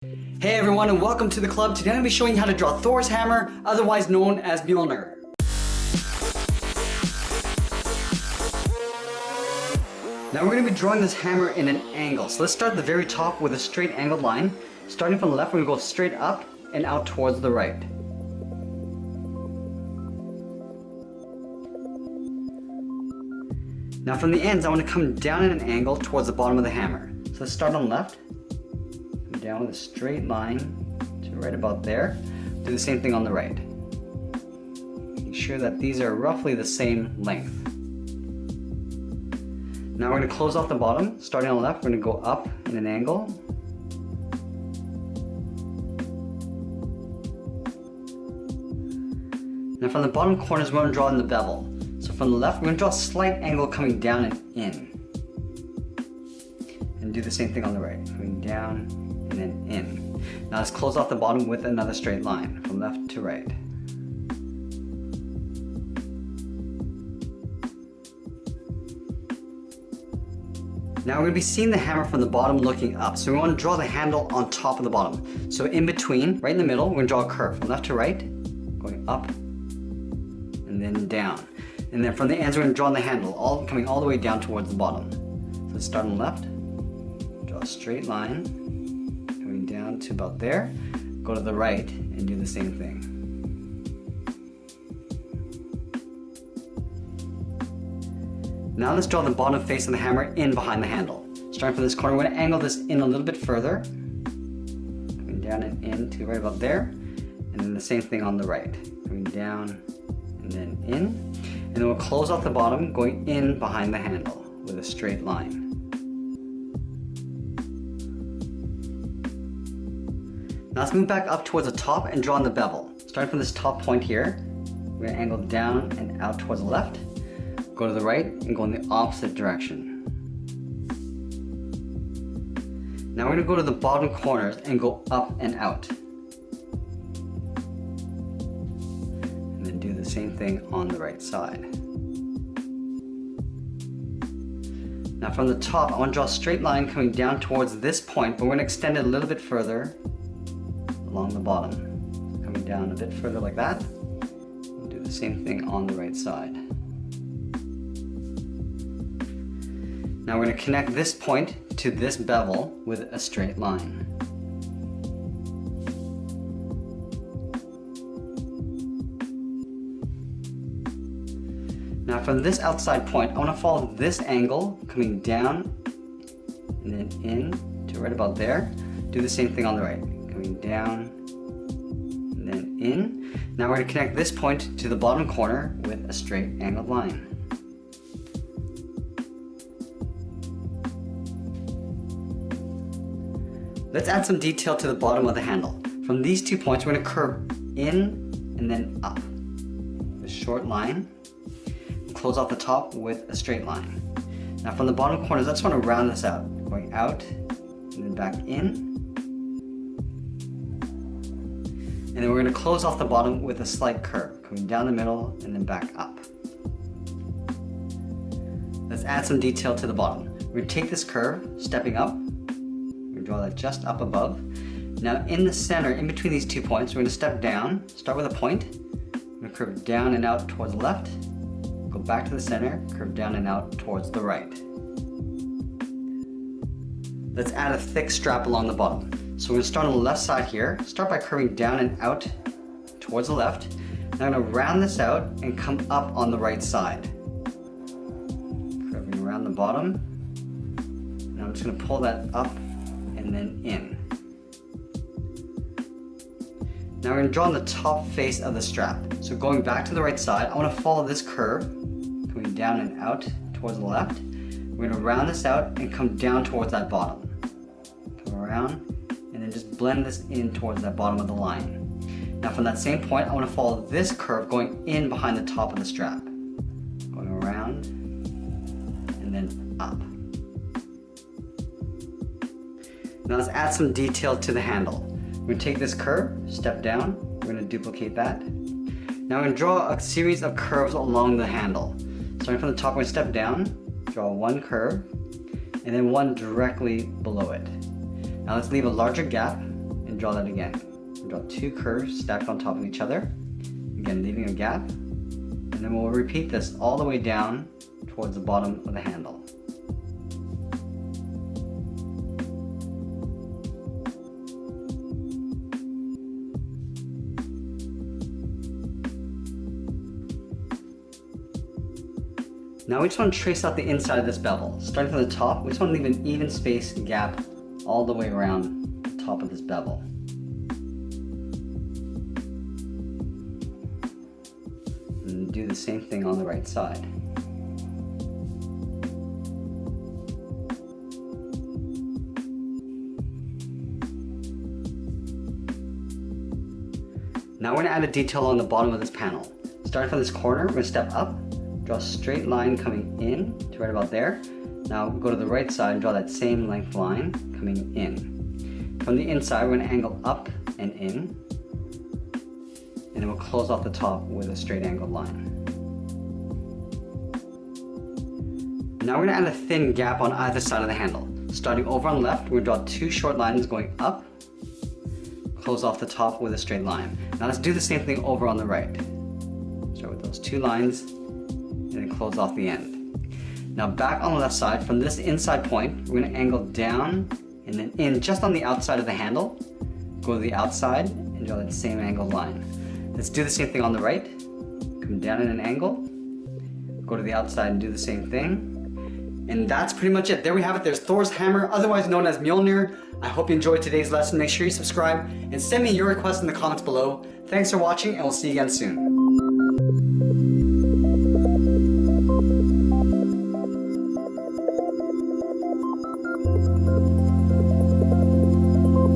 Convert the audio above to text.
Hey everyone, and welcome to the club. Today I'm going to be showing you how to draw Thor's hammer, otherwise known as Mjolnir. Now we're going to be drawing this hammer in an angle. So let's start at the very top with a straight angled line. Starting from the left, we're going to go straight up and out towards the right. Now from the ends, I want to come down at an angle towards the bottom of the hammer. So let's start on the left. Down with a straight line to right about there. Do the same thing on the right. Making sure that these are roughly the same length. Now we're going to close off the bottom. Starting on the left, we're going to go up in an angle. Now from the bottom corners, we're going to draw in the bevel. So from the left, we're going to draw a slight angle coming down and in. And do the same thing on the right. Coming down and then in. Now let's close off the bottom with another straight line from left to right. Now we're going to be seeing the hammer from the bottom looking up. So we want to draw the handle on top of the bottom. So in between, right in the middle, we're going to draw a curve from left to right, going up and then down. And then from the ends, we're going to draw the handle, coming all the way down towards the bottom. So let's start on the left, draw a straight line, down to about there, go to the right and do the same thing. Now let's draw the bottom face of the hammer in behind the handle. Starting from this corner, we're going to angle this in a little bit further, coming down and in to right about there, and then the same thing on the right, coming down and then in, and then we'll close off the bottom going in behind the handle with a straight line. Now let's move back up towards the top and draw on the bevel. Starting from this top point here, we're going to angle down and out towards the left, go to the right, and go in the opposite direction. Now we're going to go to the bottom corners and go up and out. And then do the same thing on the right side. Now from the top, I want to draw a straight line coming down towards this point, but we're going to extend it a little bit further along the bottom, coming down a bit further like that. We'll do the same thing on the right side. Now we're going to connect this point to this bevel with a straight line. Now from this outside point, I want to follow this angle coming down and then in to right about there. Do the same thing on the right. Coming down and then in. Now we're going to connect this point to the bottom corner with a straight angled line. Let's add some detail to the bottom of the handle. From these 2 points, we're going to curve in and then up. A short line. Close off the top with a straight line. Now from the bottom corners, I just want to round this out. Going out and then back in. And then we're going to close off the bottom with a slight curve, coming down the middle and then back up. Let's add some detail to the bottom. We're going to take this curve, stepping up. We're going to draw that just up above. Now in the center, in between these 2 points, we're going to step down, start with a point. We're going to curve down and out towards the left. Go back to the center, curve down and out towards the right. Let's add a thick strap along the bottom. So we're going to start on the left side here. Start by curving down and out towards the left. Now I'm going to round this out and come up on the right side. Curving around the bottom. Now I'm just going to pull that up and then in. Now we're going to draw on the top face of the strap. So going back to the right side, I want to follow this curve, coming down and out towards the left. We're going to round this out and come down towards that bottom. Come around and then just blend this in towards that bottom of the line. Now from that same point, I want to follow this curve going in behind the top of the strap. Going around and then up. Now let's add some detail to the handle. We're going to take this curve, step down, we're going to duplicate that. Now we're going to draw a series of curves along the handle. Starting from the top, we're going to step down, draw one curve, and then one directly below it. Now let's leave a larger gap draw that again. Draw two curves stacked on top of each other, again leaving a gap, and then we'll repeat this all the way down towards the bottom of the handle. Now we just want to trace out the inside of this bevel. Starting from the top, we just want to leave an even space gap all the way around the top of this bevel. And do the same thing on the right side. Now we're going to add a detail on the bottom of this panel. Starting from this corner, we're going to step up, draw a straight line coming in to right about there. Now go to the right side and draw that same length line coming in. From the inside, we're going to angle up and in, and then we'll close off the top with a straight angled line. Now we're going to add a thin gap on either side of the handle. Starting over on the left, we're going to draw two short lines going up, close off the top with a straight line. Now let's do the same thing over on the right. Start with those two lines, and then close off the end. Now back on the left side, from this inside point, we're going to angle down and then in just on the outside of the handle. Go to the outside and draw that same angled line. Let's do the same thing on the right. Come down at an angle, go to the outside and do the same thing. And that's pretty much it. There we have it. There's Thor's hammer, otherwise known as Mjolnir. I hope you enjoyed today's lesson. Make sure you subscribe and send me your requests in the comments below. Thanks for watching, and we'll see you again soon.